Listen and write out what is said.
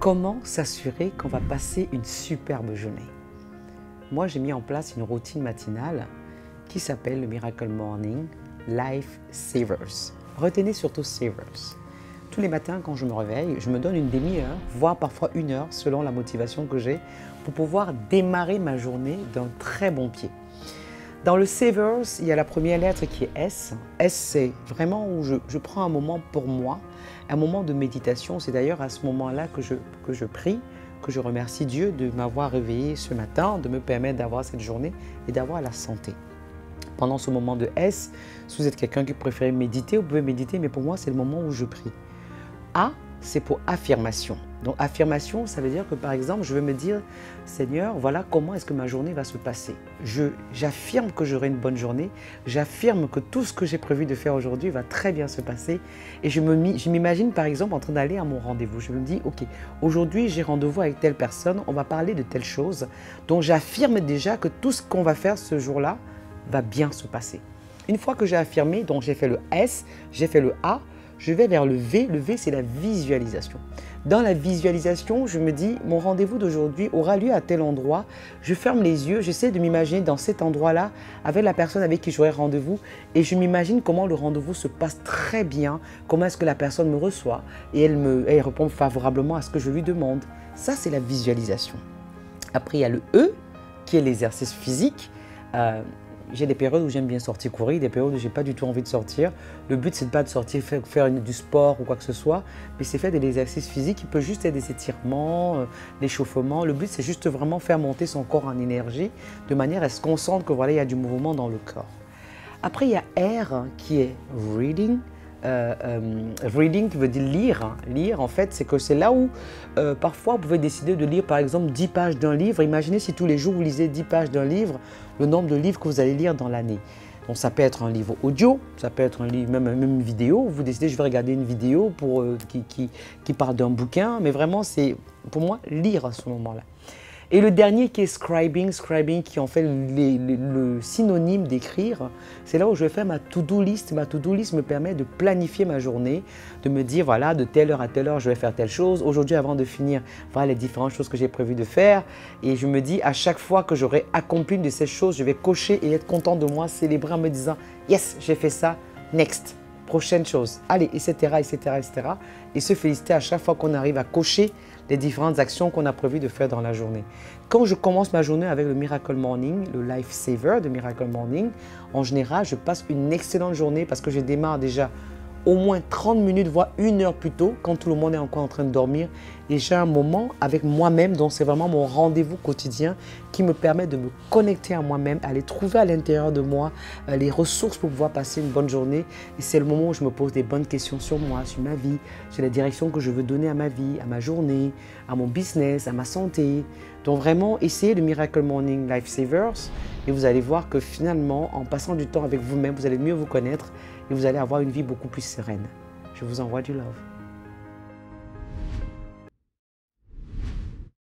Comment s'assurer qu'on va passer une superbe journée? Moi, j'ai mis en place une routine matinale qui s'appelle le Miracle Morning Life Savers. Retenez surtout Savers. Tous les matins, quand je me réveille, je me donne une demi-heure, voire parfois une heure, selon la motivation que j'ai, pour pouvoir démarrer ma journée d'un très bon pied. Dans le Savers, il y a la première lettre qui est S. S, c'est vraiment où je prends un moment pour moi, un moment de méditation. C'est d'ailleurs à ce moment-là que je prie, que je remercie Dieu de m'avoir réveillé ce matin, de me permettre d'avoir cette journée et d'avoir la santé. Pendant ce moment de S, si vous êtes quelqu'un qui préfère méditer, vous pouvez méditer, mais pour moi, c'est le moment où je prie. A, c'est pour affirmation. Donc, affirmation, ça veut dire que, par exemple, je vais me dire, Seigneur, voilà comment est-ce que ma journée va se passer. J'affirme que j'aurai une bonne journée. J'affirme que tout ce que j'ai prévu de faire aujourd'hui va très bien se passer. Et je m'imagine, par exemple, en train d'aller à mon rendez-vous. Je me dis, OK, aujourd'hui, j'ai rendez-vous avec telle personne. On va parler de telle chose. Donc, j'affirme déjà que tout ce qu'on va faire ce jour-là va bien se passer. Une fois que j'ai affirmé, donc j'ai fait le S, j'ai fait le A, je vais vers le V. Le V, c'est la visualisation. Dans la visualisation, je me dis, mon rendez-vous d'aujourd'hui aura lieu à tel endroit. Je ferme les yeux, j'essaie de m'imaginer dans cet endroit-là avec la personne avec qui j'aurai rendez-vous et je m'imagine comment le rendez-vous se passe très bien, comment est-ce que la personne me reçoit et elle répond favorablement à ce que je lui demande. Ça, c'est la visualisation. Après, il y a le E qui est l'exercice physique. J'ai des périodes où j'aime bien sortir courir, des périodes où je n'ai pas du tout envie de sortir. Le but, c'est pas de sortir faire du sport ou quoi que ce soit, mais c'est faire de l'exercice physique qui peut juste être des étirements, l'échauffement. Le but, c'est juste vraiment faire monter son corps en énergie de manière à ce qu'on sente que voilà, il y a du mouvement dans le corps. Après, il y a R qui est reading. Reading qui veut dire lire. Lire, en fait, c'est que c'est là où parfois vous pouvez décider de lire par exemple 10 pages d'un livre. Imaginez si tous les jours vous lisez 10 pages d'un livre, le nombre de livres que vous allez lire dans l'année. Donc ça peut être un livre audio, ça peut être un livre, même une vidéo. Vous décidez, je vais regarder une vidéo qui parle d'un bouquin, mais vraiment c'est pour moi lire à ce moment-là. Et le dernier qui est scribing, qui en fait le synonyme d'écrire, c'est là où je vais faire ma to-do list. Ma to-do list me permet de planifier ma journée, de me dire voilà, de telle heure à telle heure, je vais faire telle chose. Aujourd'hui, avant de finir, voilà les différentes choses que j'ai prévu de faire. Et je me dis à chaque fois que j'aurai accompli une de ces choses, je vais cocher et être content de moi, célébrer en me disant yes, j'ai fait ça, next. Prochaine chose, allez, etc., etc., etc. Et se féliciter à chaque fois qu'on arrive à cocher les différentes actions qu'on a prévu de faire dans la journée. Quand je commence ma journée avec le Miracle Morning, le Life Saver de Miracle Morning, en général, je passe une excellente journée parce que je démarre déjà au moins 30 minutes, voire une heure plus tôt, quand tout le monde est encore en train de dormir. Et j'ai un moment avec moi-même, donc c'est vraiment mon rendez-vous quotidien qui me permet de me connecter à moi-même, aller trouver à l'intérieur de moi les ressources pour pouvoir passer une bonne journée. Et c'est le moment où je me pose des bonnes questions sur moi, sur ma vie, sur la direction que je veux donner à ma vie, à ma journée, à mon business, à ma santé. Donc vraiment, essayez le Miracle Morning Life Savers et vous allez voir que finalement, en passant du temps avec vous-même, vous allez mieux vous connaître et vous allez avoir une vie beaucoup plus sereine. Je vous envoie du love.